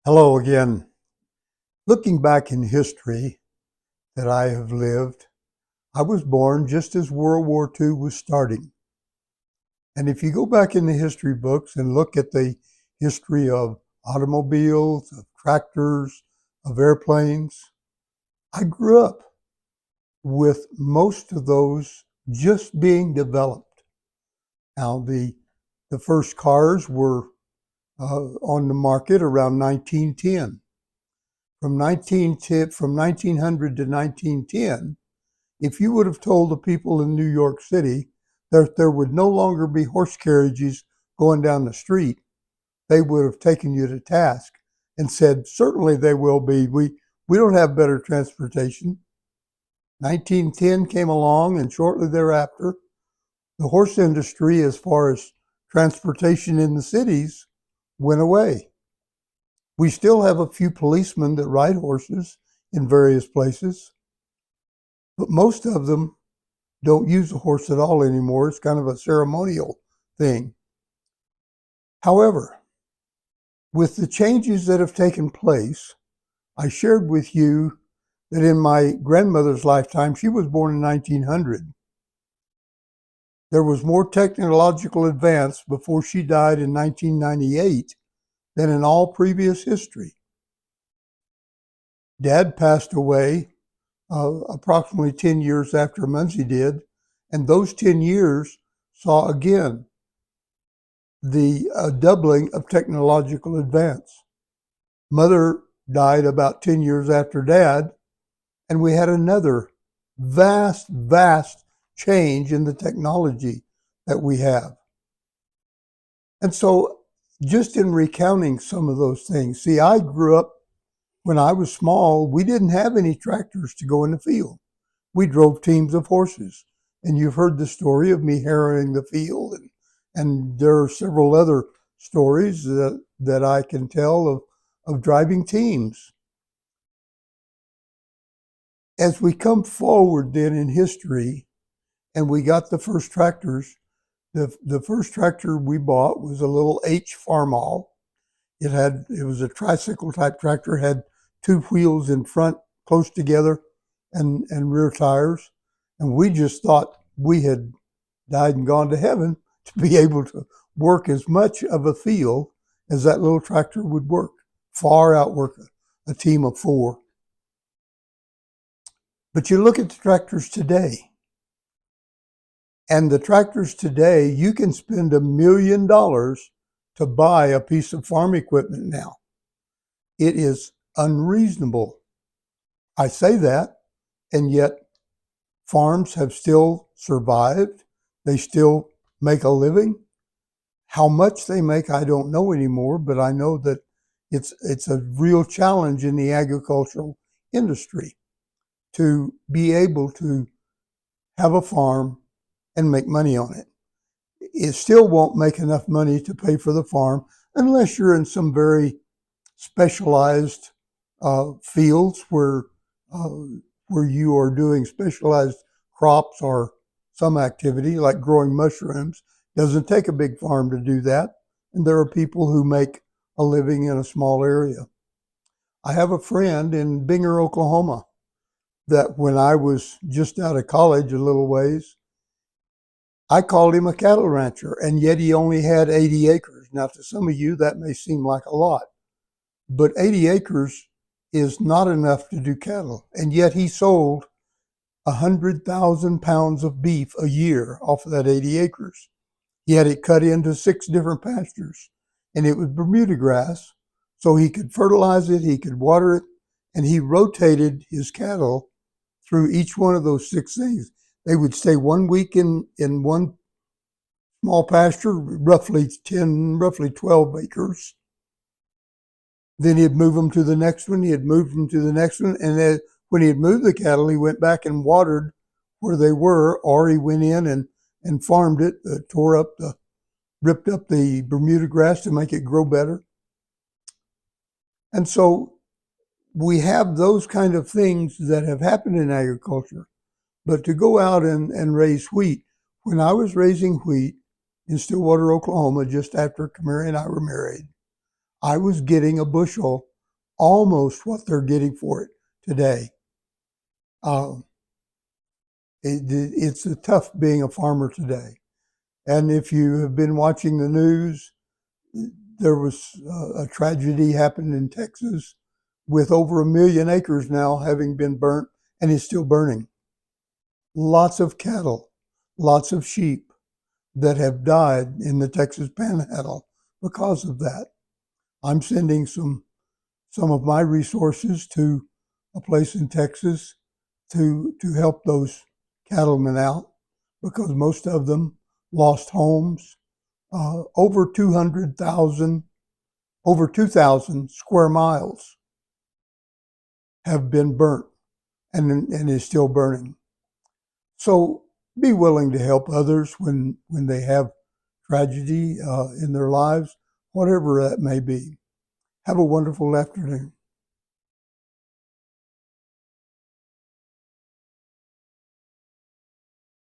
Hello again. Looking back in history that I have lived, I was born just as World War II was starting. And if you go back in the history books and look at the history of automobiles, of tractors, of airplanes, I grew up with most of those just being developed. Now, the first cars were on the market around 1910. From 1900 to 1910, if you would have told the people in New York City that there would no longer be horse carriages going down the street, they would have taken you to task and said, certainly they will be. We don't have better transportation. 1910 came along, and shortly thereafter, the horse industry, as far as transportation in the cities, went away. We still have a few policemen that ride horses in various places, but most of them don't use a horse at all anymore. It's kind of a ceremonial thing. However, with the changes that have taken place, I shared with you that in my grandmother's lifetime, she was born in 1900. There was more technological advance before she died in 1998 than in all previous history. Dad passed away approximately 10 years after Munsey did, and those 10 years saw again the doubling of technological advance. Mother died about 10 years after Dad, and we had another vast change in the technology that we have. And so, just in recounting some of those things, see, I grew up when I was small, we didn't have any tractors to go in the field. We drove teams of horses. And you've heard the story of me harrowing the field, and there are several other stories that I can tell of driving teams. As we come forward then in history, and we got the first tractors, the first tractor we bought was a little H Farmall. It was a tricycle type tractor, had two wheels in front close together and rear tires. And we just thought we had died and gone to heaven to be able to work as much of a field as that little tractor would work, far outwork a team of four. But you look at the tractors today, and the tractors today, you can spend $1 million to buy a piece of farm equipment now. It is unreasonable. I say that, and yet farms have still survived. They still make a living. How much they make, I don't know anymore, but I know that it's a real challenge in the agricultural industry to be able to have a farm and make money on it. It still won't make enough money to pay for the farm unless you're in some very specialized fields where you are doing specialized crops or some activity like growing mushrooms. Doesn't take a big farm to do that, and there are people who make a living in a small area. I have a friend in Binger, Oklahoma, that when I was just out of college a little ways, I called him a cattle rancher, and yet he only had 80 acres. Now, to some of you, that may seem like a lot, but 80 acres is not enough to do cattle. And yet he sold 100,000 pounds of beef a year off of that 80 acres. He had it cut into 6 different pastures, and it was Bermuda grass, so he could fertilize it, he could water it, and he rotated his cattle through each one of those 6 things. They would stay 1 week in one small pasture, roughly 12 acres. Then he'd move them to the next one, he'd move them to the next one, and then when he had moved the cattle, he went back and watered where they were, or he went in and farmed it, ripped up the Bermuda grass to make it grow better. And so we have those kind of things that have happened in agriculture. But to go out and raise wheat, when I was raising wheat in Stillwater, Oklahoma, just after Camry and I were married, I was getting a bushel almost what they're getting for it today. It's tough being a farmer today. And if you have been watching the news, there was a tragedy happened in Texas with over 1 million acres now having been burnt and is still burning. Lots of cattle, lots of sheep that have died in the Texas Panhandle because of that. I'm sending some of my resources to a place in Texas to help those cattlemen out, because most of them lost homes. Over 2,000 square miles have been burnt and is still burning. So be willing to help others when they have tragedy in their lives, whatever that may be. Have a wonderful afternoon.